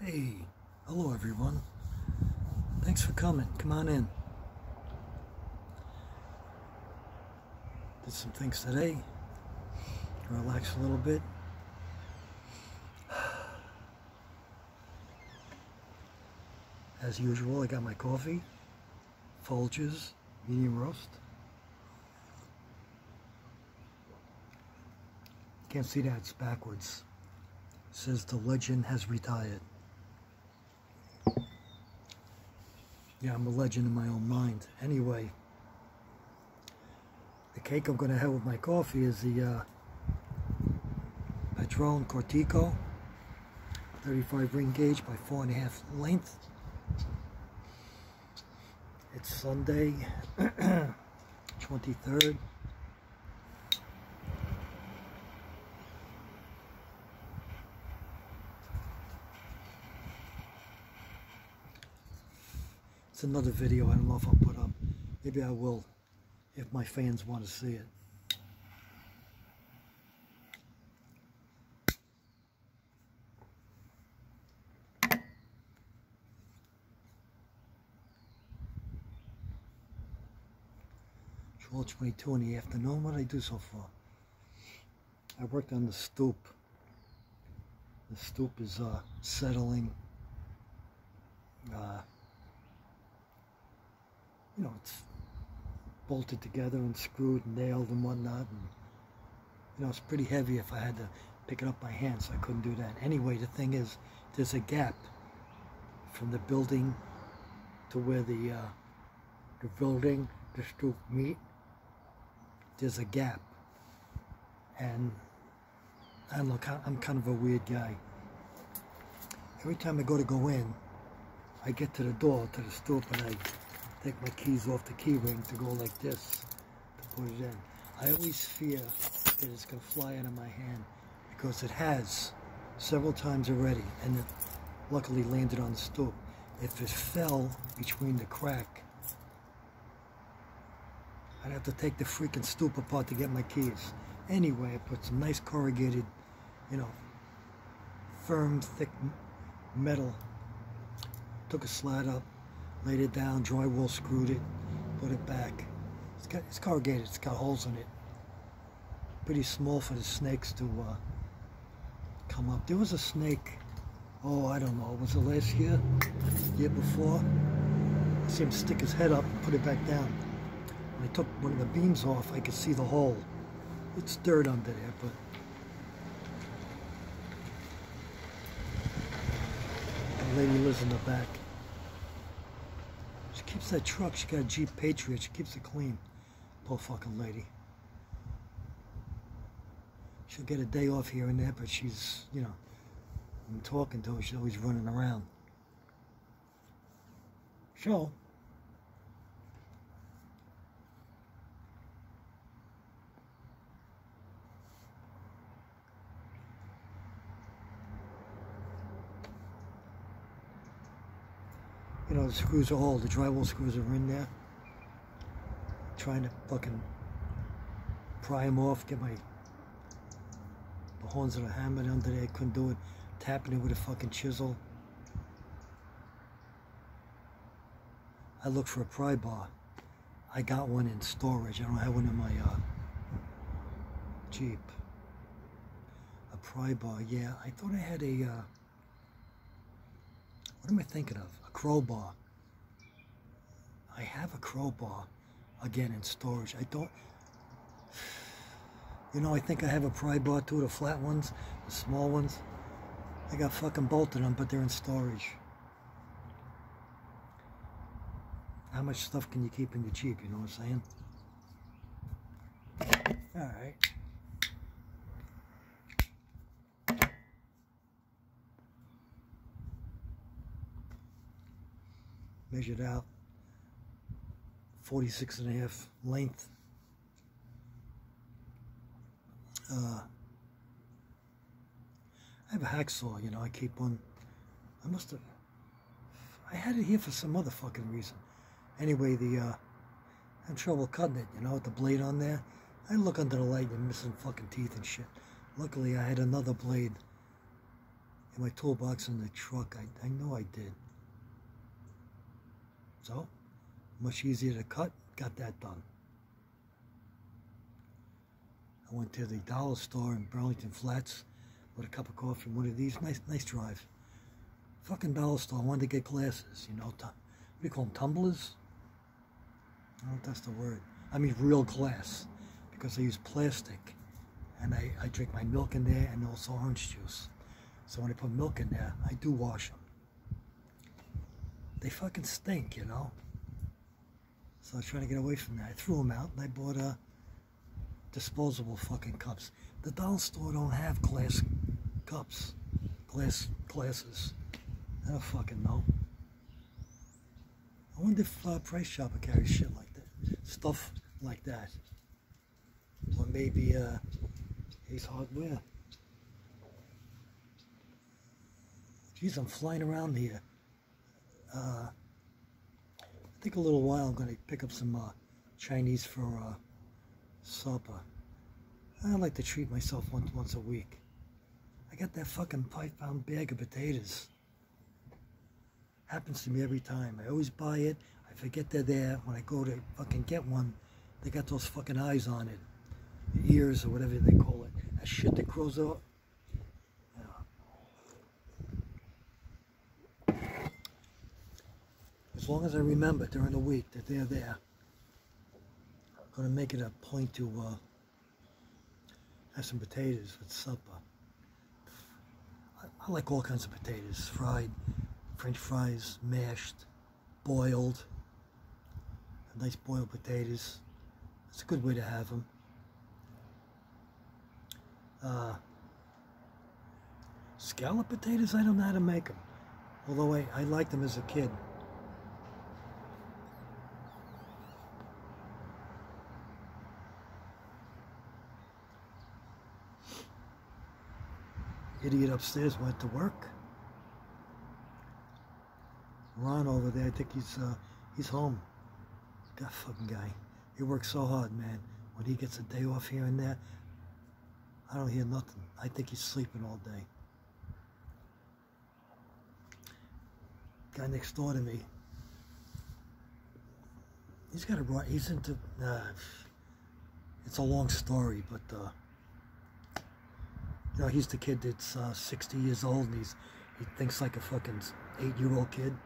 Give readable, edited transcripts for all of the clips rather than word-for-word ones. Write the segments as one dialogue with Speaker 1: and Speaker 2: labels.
Speaker 1: Hey, hello everyone. Thanks for coming. Come on in. Did some things today. Relax a little bit. As usual, I got my coffee. Folgers, medium roast. Can't see that, it's backwards. It says the legend has retired. Yeah, I'm a legend in my own mind. Anyway, the cake I'm going to have with my coffee is the Padron Cortico, 35 ring gauge by 4.5 length. It's Sunday, 23rd. It's another video. I don't know if I'll put up. Maybe I will if my fans want to see it. It's 12:22 in the afternoon. What did I do so far? I worked on the stoop. The stoop is settling. You know, it's bolted together and screwed and nailed and whatnot. And, you know, it's pretty heavy. If I had to pick it up by hand, so I couldn't do that. Anyway, the thing is, there's a gap from the building to where the building, the stoop meet. There's a gap. And look, I'm kind of a weird guy. Every time I go in, I get to the door, to the stoop, and I take my keys off the key ring to go like this, to put it in. I always fear that it's going to fly out of my hand, because it has several times already, and it luckily landed on the stoop. If it fell between the crack, I'd have to take the freaking stoop apart to get my keys. Anyway, I put some nice corrugated, you know, firm, thick metal. Took a slat up, laid it down, drywall screwed it, put it back. It's corrugated, it's got holes in it. Pretty small for the snakes to come up. There was a snake, oh, I don't know, was it last year? Year before? I see him stick his head up and put it back down. When I took one of the beams off, I could see the hole. It's dirt under there, but the lady lives in the back. She keeps that truck. She got a Jeep Patriot. She keeps it clean. Poor fucking lady. She'll get a day off here and there, but she's, you know, when I'm talking to her, she's always running around. So, you know, the screws are all, the drywall screws are in there. Trying to fucking pry them off, get the horns that are hammered under there. Couldn't do it. Tapping it with a fucking chisel. I looked for a pry bar. I got one in storage. I don't have one in my Jeep. A pry bar, yeah. I thought I had a, what am I thinking of? A crowbar. I have a crowbar, again, in storage. I don't, you know, I think I have a pry bar too, the flat ones, the small ones. I got fucking bolted them, but they're in storage. How much stuff can you keep in your Jeep, you know what I'm saying? Alright. Measured out 46.5 length. I have a hacksaw, you know, I keep one. I had it here for some other fucking reason. Anyway, I had trouble cutting it, you know, with the blade on there. I look under the light and missing fucking teeth and shit. Luckily, I had another blade my toolbox in the truck. I know I did. So, much easier to cut. Got that done. I went to the dollar store in Burlington Flats with a cup of coffee. One of these. Nice drive. Fucking dollar store. I wanted to get glasses. You know, what do you call them? Tumblers? I don't know if that's the word. I mean real glass. Because I use plastic. And I drink my milk in there and also orange juice. So when I put milk in there, I do wash them. They fucking stink, you know? So I was trying to get away from that. I threw them out and I bought disposable fucking cups. The dollar store don't have glass cups. Glasses. I don't fucking know. I wonder if Price Chopper carries shit like that. Stuff like that. Or maybe Ace Hardware. Geez, I'm flying around here. I think a little while I'm going to pick up some Chinese for supper. I like to treat myself once a week. I got that fucking 5-pound bag of potatoes. Happens to me every time. I always buy it. I forget they're there. When I go to fucking get one, they got those fucking eyes on it. The ears or whatever they call it. That shit that grows up. As long as I remember during the week that they're there, I'm going to make it a point to have some potatoes with supper. I like all kinds of potatoes. Fried, French fries, mashed, boiled. Nice boiled potatoes. It's a good way to have them. Scallop potatoes, I don't know how to make them. Although I liked them as a kid. Idiot upstairs went to work. Ron over there, I think he's home. That fucking guy. He works so hard, man. When he gets a day off here and there, I don't hear nothing. I think he's sleeping all day. Guy next door to me. He's got a right. He's into. It's a long story, but you know, he's the kid that's 60 years old and he thinks like a fucking 8-year-old kid.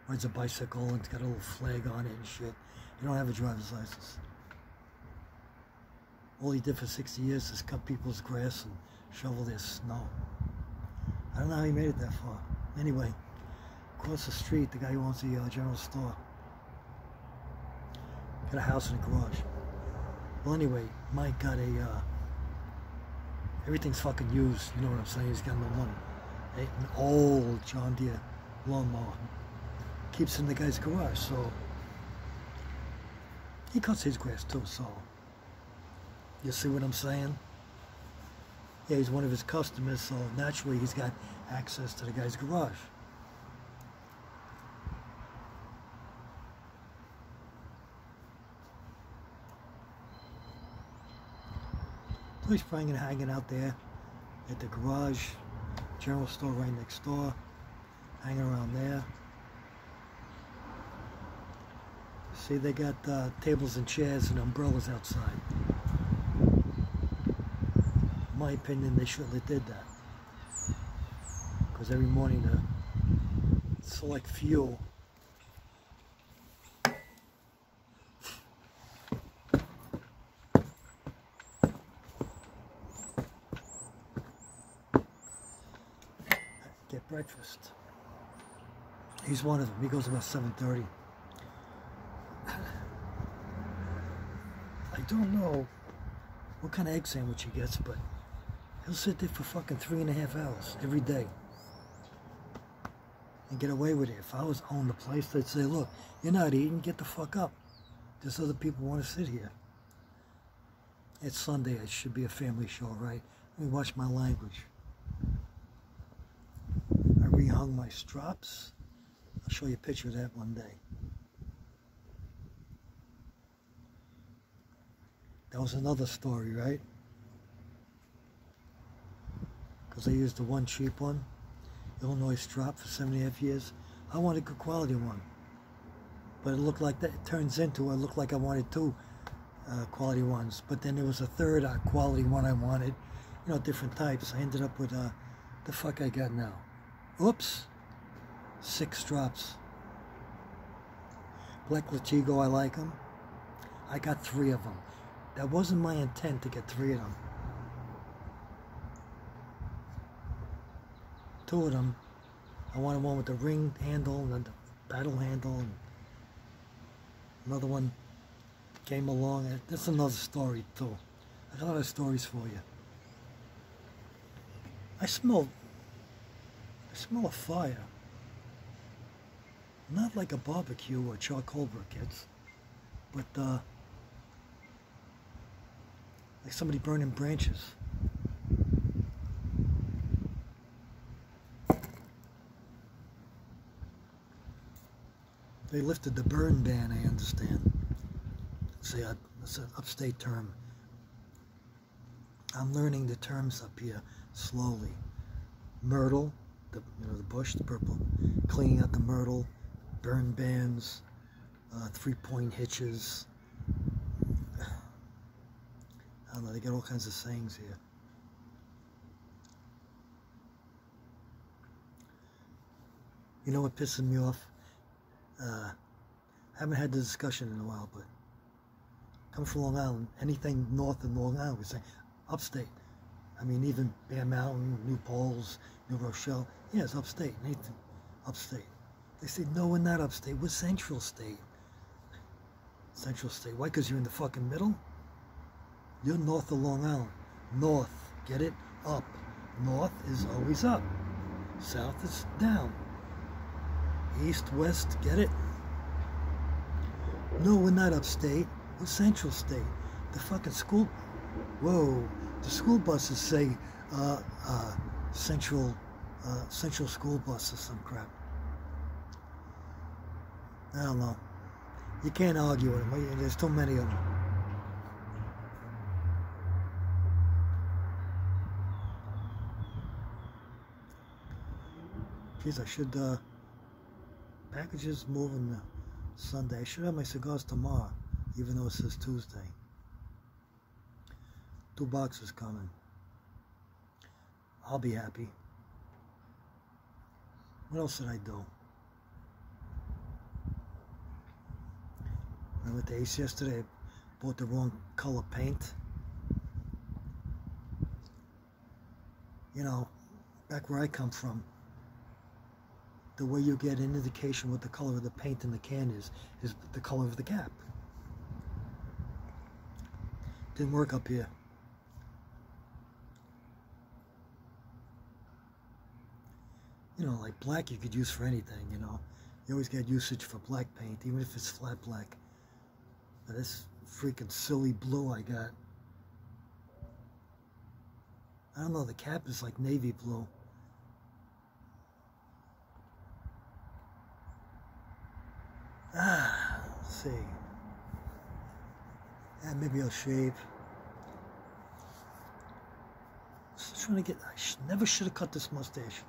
Speaker 1: Rides a bicycle and it's got a little flag on it and shit. He don't have a driver's license. All he did for 60 years is cut people's grass and shovel their snow. I don't know how he made it that far. Anyway, across the street, the guy who owns the general store got a house and a garage. Well, anyway, Mike got a everything's fucking used. You know what I'm saying? He's got no money. An old John Deere lawnmower. Keeps in the guy's garage, so he cuts his grass too. So you see what I'm saying? Yeah, he's one of his customers, so naturally he's got access to the guy's garage. So he's probably hanging out there at the garage, general store right next door, hanging around there. See, they got tables and chairs and umbrellas outside. In my opinion, they shouldn't have did that. Because every morning to select fuel. Get breakfast. He's one of them. He goes about 7:30. I don't know what kind of egg sandwich he gets, but he'll sit there for fucking 3.5 hours every day and get away with it. If I was on the place, they'd say, look, you're not eating, get the fuck up. There's other people want to sit here. It's Sunday, it should be a family show, right? Let me watch my language. I rehung my strops. I'll show you a picture of that one day. That was another story, right? because I used the one cheap one, Illinois Strop, for 7.5 years. I wanted a good quality one, but it looked like that. It turns into, it looked like I wanted two quality ones, but then there was a third quality one I wanted, you know, different types. I ended up with the fuck I got now. Oops, 6 drops. Black Latigo, I like them. I got 3 of them. That wasn't my intent to get 3 of them. 2 of them, I wanted one with the ring handle and the battle handle, and another one came along. That's another story too. I got a lot of stories for you. I smell a fire. Not like a barbecue or charcoal briquettes, but like somebody burning branches. They lifted the burn ban, I understand. It's an upstate term. I'm learning the terms up here slowly. Myrtle, the bush, the purple, cleaning out the myrtle, burn bans, 3-point hitches. I don't know, they got all kinds of sayings here. You know what pisses me off? Haven't had the discussion in a while, but coming from Long Island, anything north of Long Island, we say upstate. I mean, even Bear Mountain, New Paltz, New Rochelle, yeah, it's upstate. Anything upstate. They say, no, we're not upstate. We're Central State. Central State. Why? Because you're in the fucking middle? You're north of Long Island. North. Get it? Up. North is always up. South is down. East, west, get it? No, we're not upstate. We're Central State. The fucking school... Whoa. The school buses say Central School Bus or some crap. I don't know. You can't argue with them. There's too many of them. Geez, I should... packages moving Sunday. I should have my cigars tomorrow, even though it says Tuesday. 2 boxes coming. I'll be happy. What else did I do? I went to Ace yesterday. I bought the wrong color paint. You know, back where I come from, the way you get an indication what the color of the paint in the can is the color of the cap. Didn't work up here. You know, like black you could use for anything, you know. You always get usage for black paint, even if it's flat black. But this freaking silly blue I got. I don't know, the cap is like navy blue. Let's see. Yeah, maybe I'll shave. Just trying to get... never should have cut this mustache.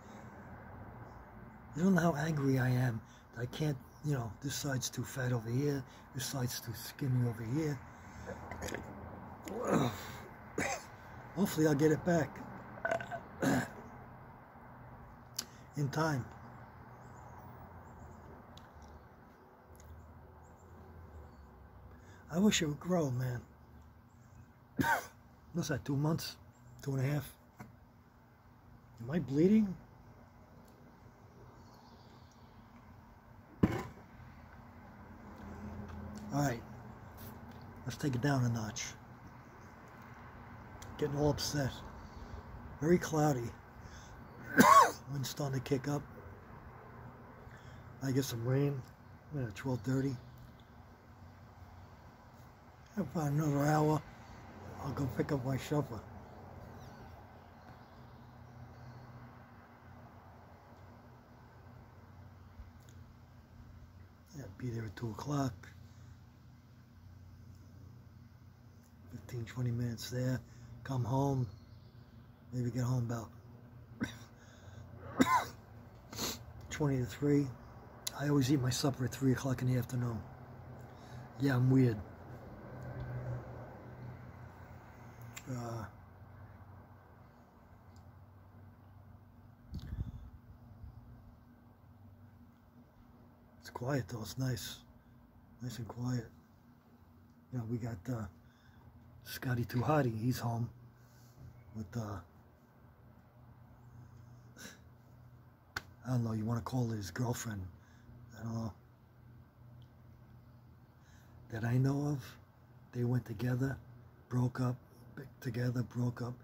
Speaker 1: You don't know how angry I am that I can't, you know, this side's too fat over here, this side's too skinny over here. Hopefully I'll get it back in time. I wish it would grow, man. What's that, 2 months? 2.5? Am I bleeding? Alright, let's take it down a notch. Getting all upset. Very cloudy. Wind's starting to kick up. I get some rain at 12:30. About another hour, I'll go pick up my shopper. Yeah, be there at 2 o'clock. 15, 20 minutes there. Come home. Maybe get home about 20 to 3. I always eat my supper at 3 o'clock in the afternoon. Yeah, I'm weird. It's quiet though, it's nice. Nice and quiet. You know, we got Scotty Tuhati, he's home with I don't know, you want to call it his girlfriend. I don't know. That I know of, they went together, broke up, together, broke up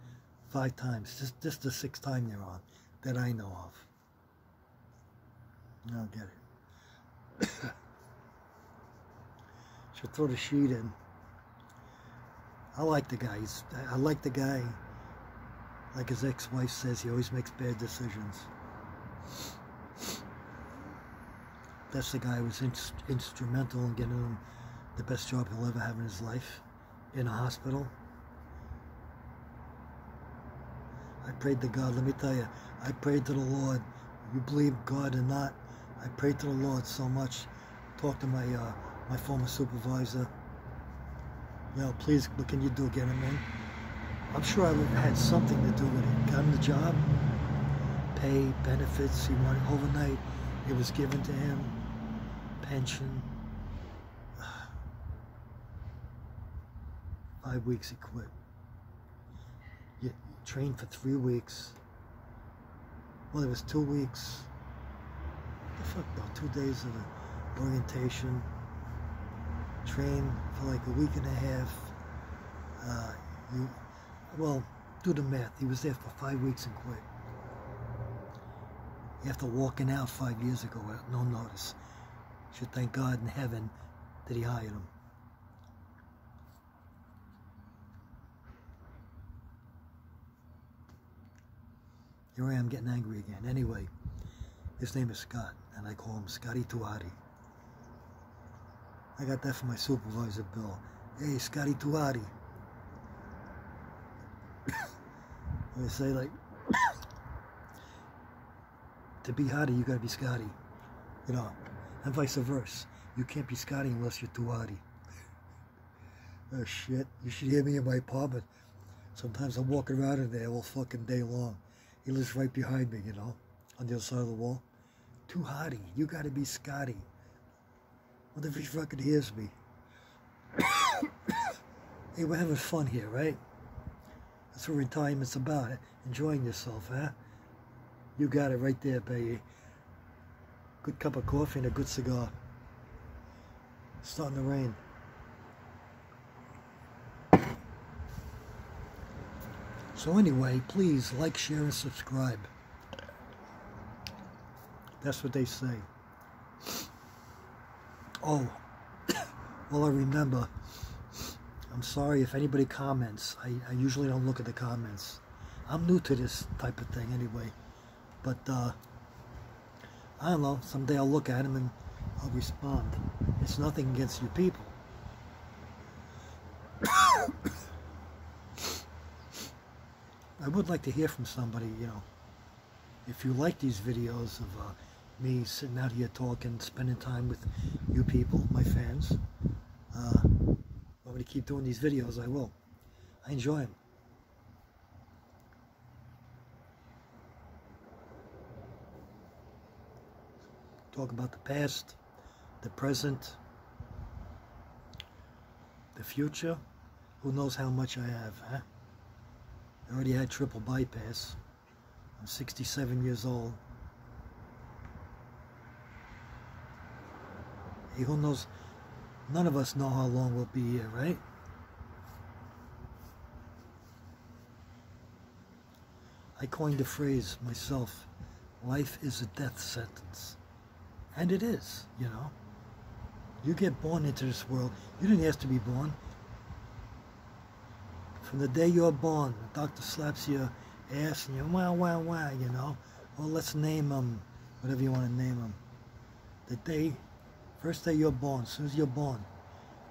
Speaker 1: 5 times. Just the 6th time they're on, that I know of. I don't get it. Should throw the sheet in. I like the guy. I like the guy. Like his ex-wife says, he always makes bad decisions. That's the guy who was instrumental in getting him the best job he'll ever have in his life, in a hospital. I prayed to God. Let me tell you, I prayed to the Lord. You believe God or not, I prayed to the Lord so much. Talked to my my former supervisor. You know, please, what can you do? Get him in. I'm sure I had something to do with it. Got him the job, pay, benefits. He wanted overnight. It was given to him. Pension. 5 weeks he quit. You trained for 3 weeks. Well, it was 2 weeks. The fuck, about 2 days of orientation. Trained for like a week and a half. Well, do the math. He was there for 5 weeks and quit. After walking out 5 years ago at no notice. Should thank God in heaven that he hired him. Here I am getting angry again. Anyway, his name is Scott, and I call him Scotty Tuhati. I got that from my supervisor, Bill. Hey, Scotty Tuhati. I say, like, to be Hottie, you gotta be Scotty. You know, and vice versa. You can't be Scotty unless you're Tuhati. Oh, shit. You should hear me in my apartment. Sometimes I'm walking around in there all fucking day long. He lives right behind me, you know, on the other side of the wall. Tuhati, you gotta be Scotty. What if he fucking hears me? Hey, we're having fun here, right? That's what retirement's about, enjoying yourself, huh? You got it right there, baby. Good cup of coffee and a good cigar. It's starting to rain. So anyway, please like, share, and subscribe. That's what they say. Oh, well, I remember. I'm sorry if anybody comments. I usually don't look at the comments. I'm new to this type of thing anyway. But, I don't know. Someday I'll look at them and I'll respond. It's nothing against you people. I would like to hear from somebody, you know. If you like these videos of me sitting out here talking, spending time with you people, my fans, want me to keep doing these videos, I will. I enjoy them. Talk about the past, the present, the future. Who knows how much I have, huh? I already had triple bypass. I'm 67 years old. Hey, who knows? None of us know how long we'll be here, right? I coined the phrase myself, life is a death sentence. And it is, you know. You get born into this world. You didn't ask to be born. From the day you're born, the doctor slaps your ass and you're wow, wow, wow, you know. Well, let's name them, whatever you want to name them. The day, first day you're born, as soon as you're born,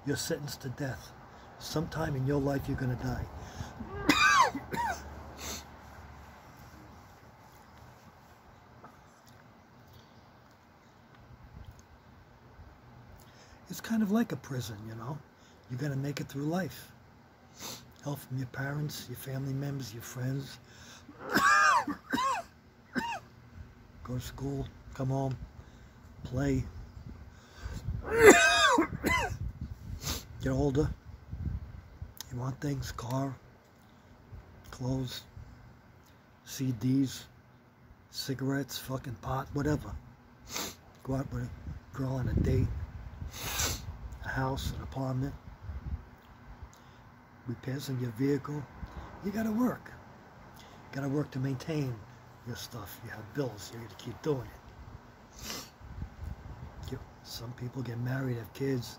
Speaker 1: you're sentenced to death. Sometime in your life you're going to die. It's kind of like a prison, you know. You got to make it through life. Help from your parents, your family members, your friends. Go to school, come home, play. Get older. You want things, car, clothes, CDs, cigarettes, fucking pot, whatever. Go out with a girl on a date, a house, an apartment, repairs on your vehicle. You gotta work. You gotta work to maintain your stuff. You have bills, you gotta keep doing it. Some people get married, have kids.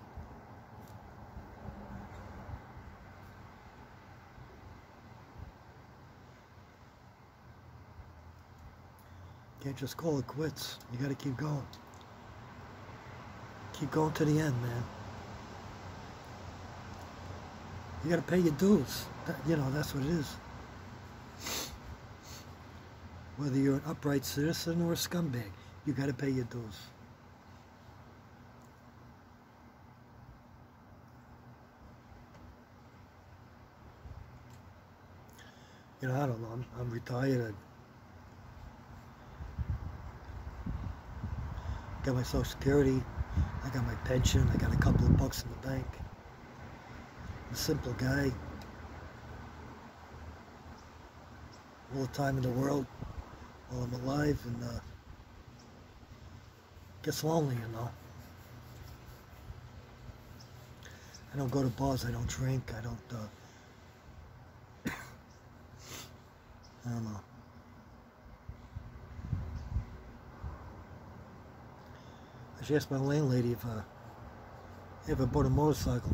Speaker 1: Can't just call it quits. You gotta keep going. Keep going to the end, man. You gotta pay your dues. You know, that's what it is. Whether you're an upright citizen or a scumbag, you gotta pay your dues. You know, I don't know. I'm retired. I got my Social Security. I got my pension. I got a couple of bucks in the bank. I'm a simple guy. All the time in the world while I'm alive, and gets lonely, you know. I don't go to bars. I don't drink. I don't. I don't know. I should ask my landlady if I ever bought a motorcycle.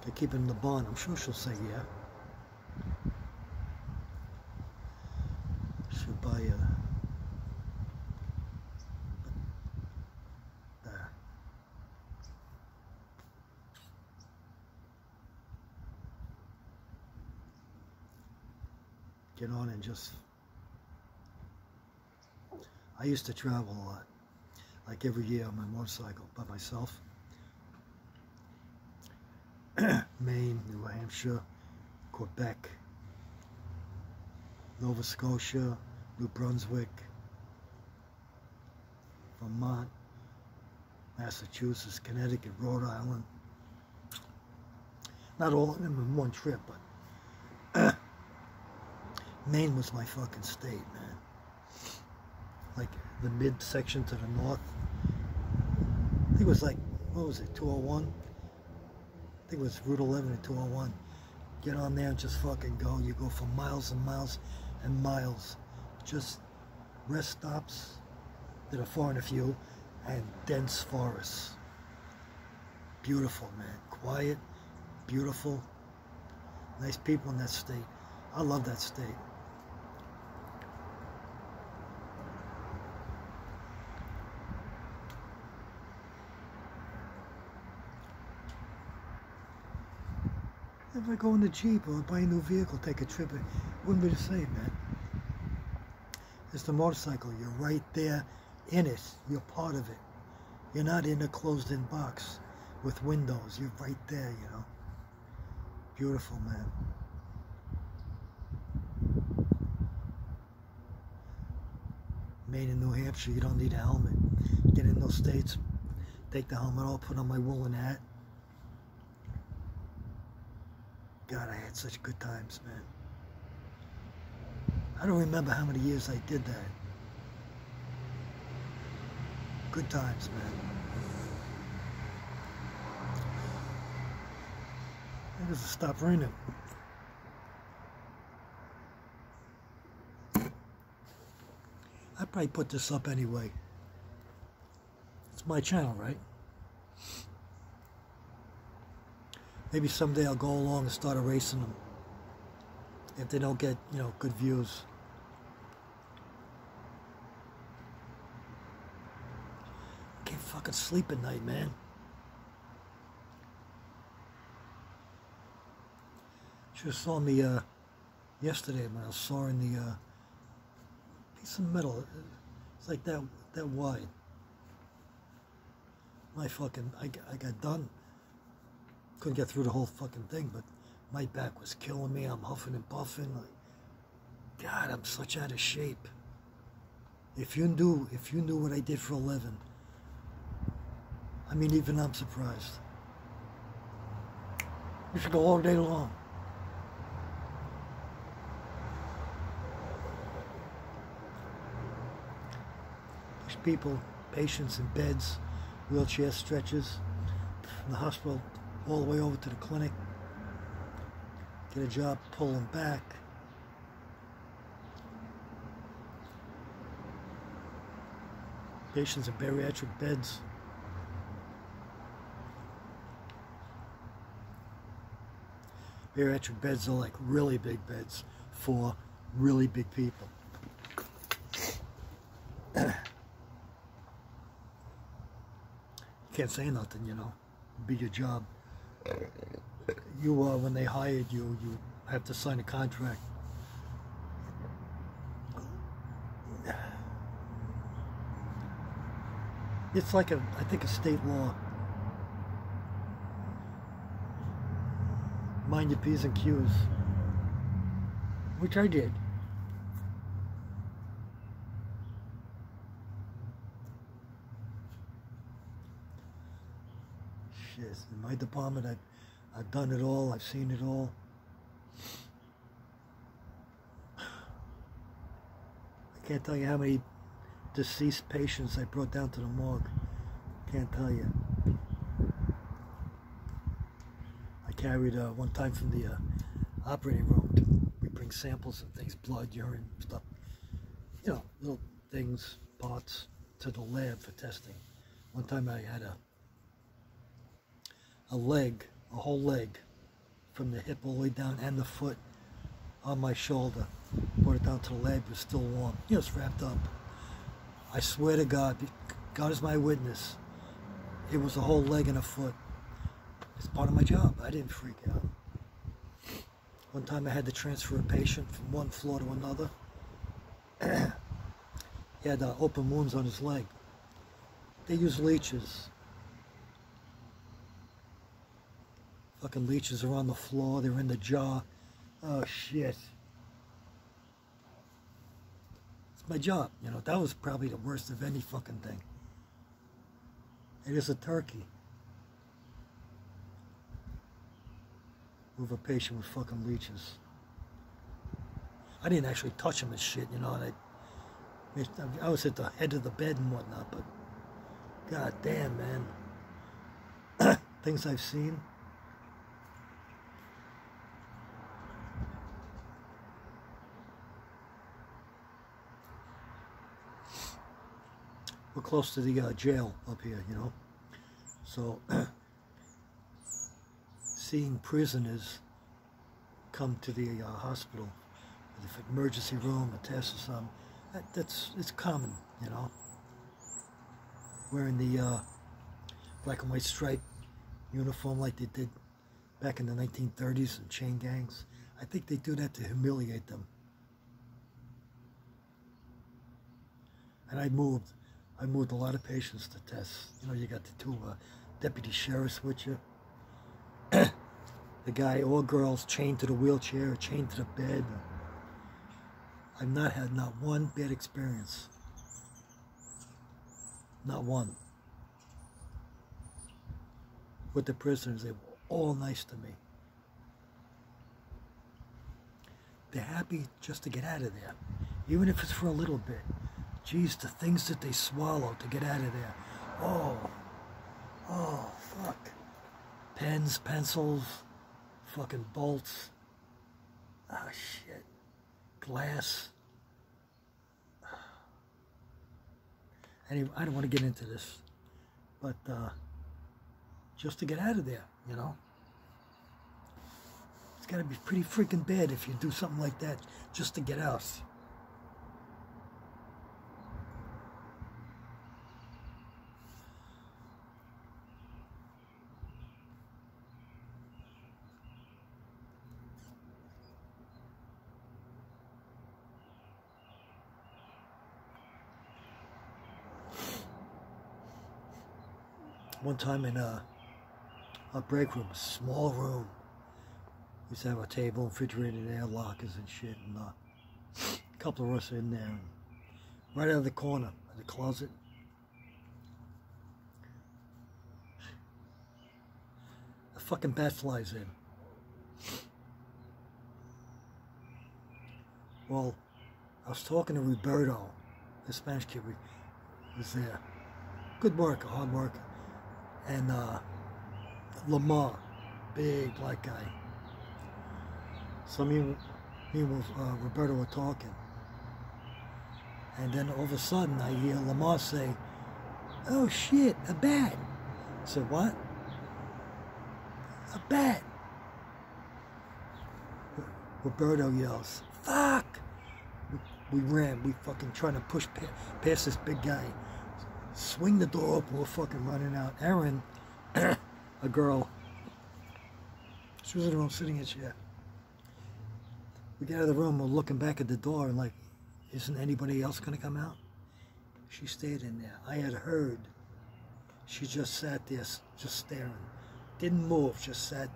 Speaker 1: I keep it in the barn. I'm sure she'll say yeah. She'll buy a... There. Get on and just... I used to travel a lot. Like every year on my motorcycle by myself. Maine, New Hampshire, Quebec, Nova Scotia, New Brunswick, Vermont, Massachusetts, Connecticut, Rhode Island. Not all of them in one trip, but Maine was my fucking state, man. Like the midsection to the north. I think it was like, what was it, 201? I think it was Route 11 and 201. Get on there and just fucking go. You go for miles and miles and miles. Just rest stops that are far and few and dense forests. Beautiful, man. Quiet, beautiful. Nice people in that state. I love that state. If I go in the Jeep or buy a new vehicle, take a trip, it wouldn't be the same, man. It's the motorcycle. You're right there in it. You're part of it. You're not in a closed-in box with windows. You're right there, you know. Beautiful, man. Maine and New Hampshire, you don't need a helmet. Get in those states, take the helmet off, put on my woolen hat. God, I had such good times, man. I don't remember how many years I did that. Good times, man. It doesn't stop raining. I'd probably put this up anyway. It's my channel, right? Maybe someday I'll go along and start erasing them. If they don't get, you know, good views. I can't fucking sleep at night, man. Should have saw me yesterday when I was sawing the piece of metal. It's like that wide. I got done. Couldn't get through the whole fucking thing, but my back was killing me. I'm huffing and puffing. Like, God, I'm such out of shape. If you knew what I did for a living, I mean, even I'm surprised. You should go all day long. There's people, patients in beds, wheelchair stretchers, from the hospital all the way over to the clinic. Get a job, pull them back. Patients in bariatric beds. Bariatric beds are like really big beds for really big people. You can't say nothing, you know. It'd be your job. You when they hired you, you have to sign a contract. It's like I think a state law. Mind your P's and Q's. Which I did. Shit, in my department, I've done it all. I've seen it all. I can't tell you how many deceased patients I brought down to the morgue. Can't tell you. I carried one time from the operating room. We bring samples and things, blood, urine, stuff. You know, little things, parts, to the lab for testing. One time I had a leg, a whole leg, from the hip all the way down and the foot on my shoulder. Brought it down to the lab, it was still warm. You know, it's wrapped up. I swear to God, God is my witness, it was a whole leg and a foot. It's part of my job. I didn't freak out. One time I had to transfer a patient from one floor to another. He had open wounds on his leg. They use leeches. Fucking leeches are on the floor, they're in the jaw. Oh shit. It's my job, you know. That was probably the worst of any fucking thing. It is a turkey. Move a patient with fucking leeches. I didn't actually touch him and shit, you know. And I was at the head of the bed and whatnot, but god damn, man. Things I've seen. We're close to the jail up here, you know. So, seeing prisoners come to the hospital, the emergency room, a test or something, it's common, you know. Wearing the black and white striped uniform like they did back in the 1930s in chain gangs. I think they do that to humiliate them. And I moved a lot of patients to tests. You know, you got the two deputy sheriffs with you. The guy or girls chained to the wheelchair, chained to the bed. I've not had not one bad experience. Not one. With the prisoners, they were all nice to me. They're happy just to get out of there, even if it's for a little bit. Geez, the things that they swallow to get out of there. Oh, fuck. Pens, pencils, fucking bolts. Ah, shit. Glass. Anyway, I don't want to get into this, but just to get out of there, you know. It's got to be pretty freaking bad if you do something like that just to get out. One time in a break room, a small room, we used to have a table, refrigerator there, lockers and shit, and a couple of us in there. And right out of the corner of the closet, a fucking bat flies in. Well, I was talking to Roberto, the Spanish kid was there. Good worker, hard worker. And Lamar, big black guy. So me and Roberto were talking. And then all of a sudden I hear Lamar say, "Oh shit, a bat." I said, "What?" "A bat." Roberto yells, "Fuck!" We ran. We fucking trying to push past this big guy. Swing the door open. We're fucking running out. Erin, a girl, she was in the room sitting in a chair. We get out of the room. We're looking back at the door and like, isn't anybody else going to come out? She stayed in there. I had heard. She just sat there, just staring. Didn't move, just sat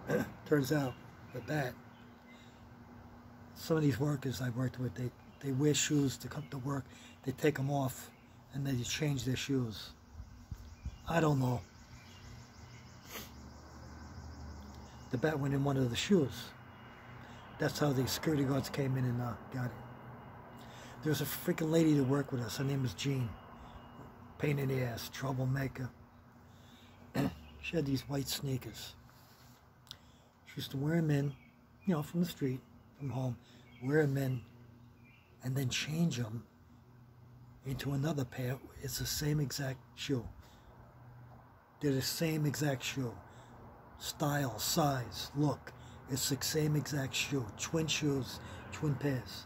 Speaker 1: there. Turns out, the bat, some of these workers I worked with, they wear shoes to come to work. They take them off and they change their shoes. I don't know. The bat went in one of the shoes. That's how the security guards came in and got it. There was a freaking lady that worked with us. Her name was Jean. Pain in the ass, troublemaker. She had these white sneakers. She used to wear them in, you know, from the street, from home, wear them in, and then change them into another pair. It's the same exact shoe. They're the same exact shoe. Style, size, look. It's the same exact shoe. Twin shoes, twin pairs.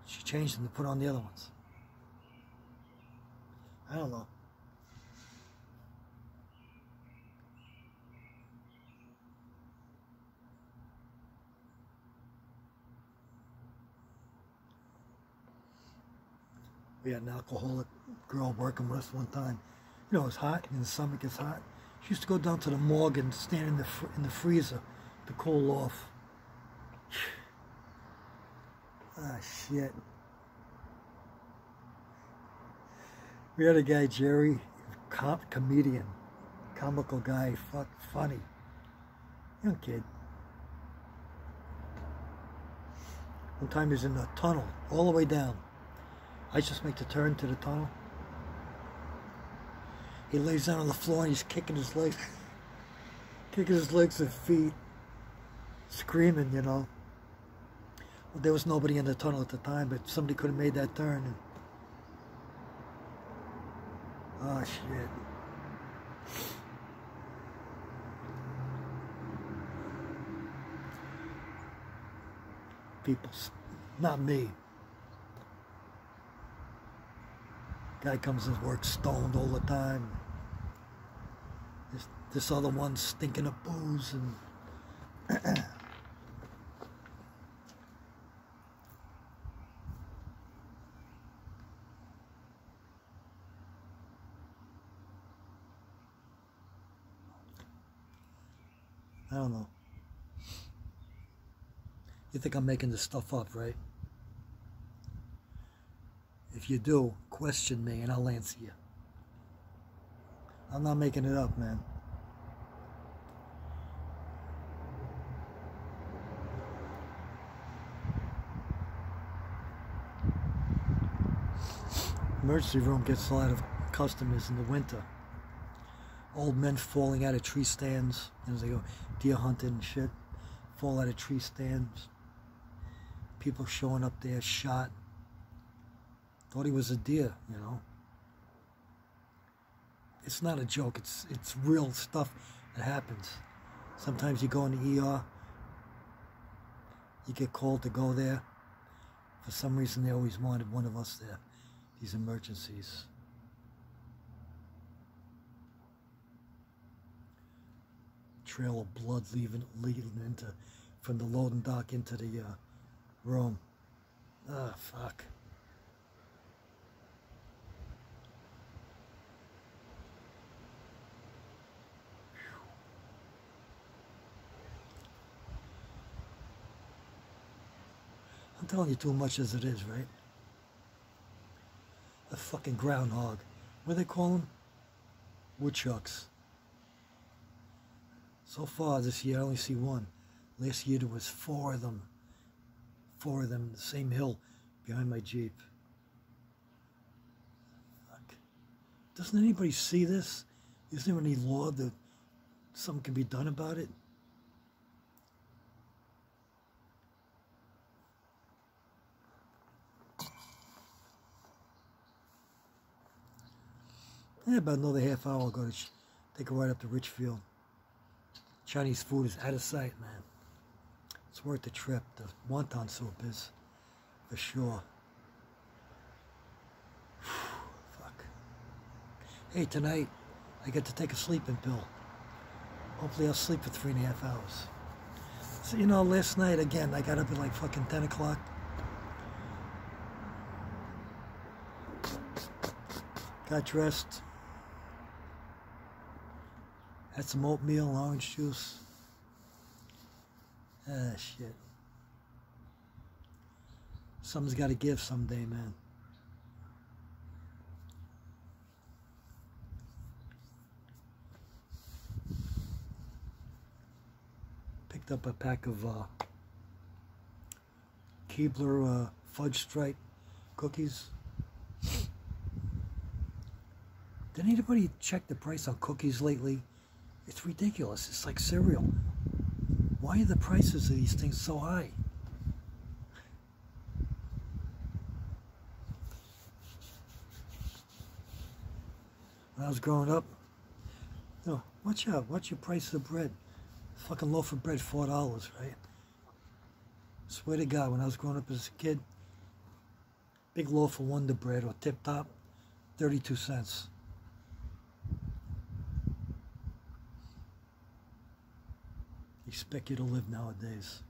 Speaker 1: She changed them to put on the other ones. I don't know. We had an alcoholic girl working with us one time. You know, it was hot, and the summer gets hot. She used to go down to the morgue and stand in the freezer to cool off. Ah, shit. We had a guy, Jerry, comedian, comical guy, funny, young kid. One time he was in a tunnel, all the way down. I just make the turn to the tunnel. He lays down on the floor and he's kicking his legs, and feet, screaming, you know. Well, there was nobody in the tunnel at the time, but somebody could have made that turn. And, oh, shit. People, not me. Guy comes and works stoned all the time. This other one's stinking of booze and I don't know. You think I'm making this stuff up, right? If you do, question me and I'll answer you. I'm not making it up, man. Emergency room gets a lot of customers in the winter. Old men falling out of tree stands as they go deer hunting and shit. Fall out of tree stands. People showing up there shot. Thought he was a deer, you know. It's not a joke. It's real stuff that happens. Sometimes you go in the ER. You get called to go there. For some reason, they always wanted one of us there. These emergencies. Trail of blood leading into from the loading dock into the room. Ah, fuck. I'm telling you too much as it is, right? A fucking groundhog. What do they call them? Woodchucks. So far this year I only see one. Last year there was 4 of them. 4 of them, the same hill behind my Jeep. Fuck. Doesn't anybody see this? Is there any law that something can be done about it? Yeah, about another half hour I'll go to take a ride up to Richfield. Chinese food is out of sight, man. It's worth the trip. The wonton soup is, for sure. Fuck. Hey, tonight I get to take a sleeping pill. Hopefully I'll sleep for 3.5 hours. So, you know, last night, again, I got up at like fucking 10 o'clock. Got dressed. Had some oatmeal and orange juice. Ah, shit. Something's got to give someday, man. Picked up a pack of Keebler fudge stripe cookies. Did anybody check the price on cookies lately? It's ridiculous. It's like cereal. Why are the prices of these things so high? When I was growing up, no, watch out. What's your price of bread? Fucking loaf of bread, $4, right? Swear to God, when I was growing up as a kid, big loaf of Wonder Bread or Tip Top, 32 cents. Expect you to live nowadays.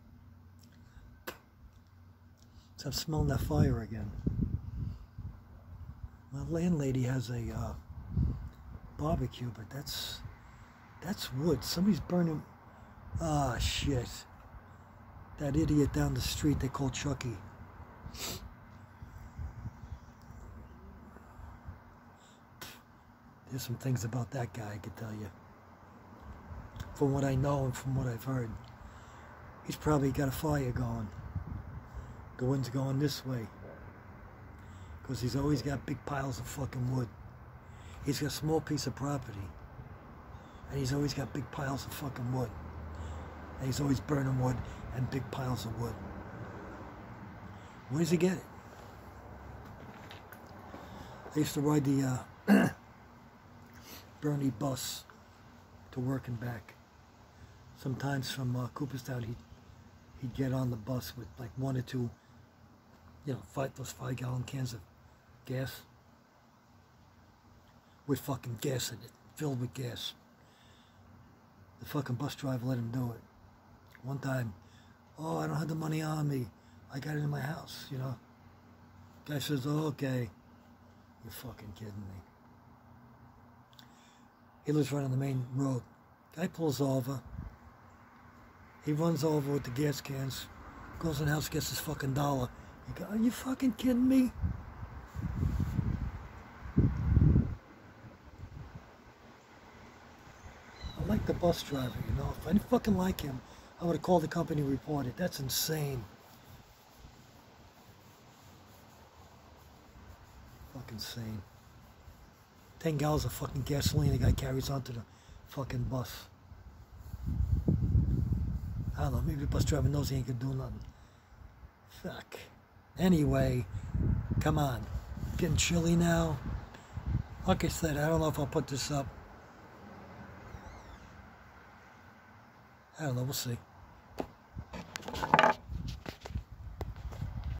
Speaker 1: So I'm smelling that fire again. My landlady has a barbecue, but that's wood. Somebody's burning. Ah, shit. That idiot down the street they call Chucky. There's some things about that guy I could tell you. From what I know and from what I've heard, he's probably got a fire going. The wind's going this way. Because he's always got big piles of fucking wood. He's got a small piece of property. And he's always got big piles of fucking wood. And he's always burning wood and big piles of wood. Where does he get it? I used to ride the Bernie bus to work and back. Sometimes from Cooperstown, he'd get on the bus with like 1 or 2, you know, those 5-gallon cans of gas with fucking gas in it, filled with gas. The fucking bus driver let him do it. One time, oh, I don't have the money on me. I got it in my house, you know. Guy says, oh, okay. You're fucking kidding me. He lives right on the main road. Guy pulls over. He runs over with the gas cans. Goes in the house, gets his fucking $1. You go, are you fucking kidding me? I like the bus driver, you know. If I didn't fucking like him, I would have called the company and reported. That's insane. Fucking insane. 10 gallons of fucking gasoline the guy carries onto the fucking bus. I don't know, maybe the bus driver knows he ain't gonna do nothing. Fuck. Anyway, come on. Getting chilly now. Like I said, I don't know if I'll put this up. I don't know, we'll see.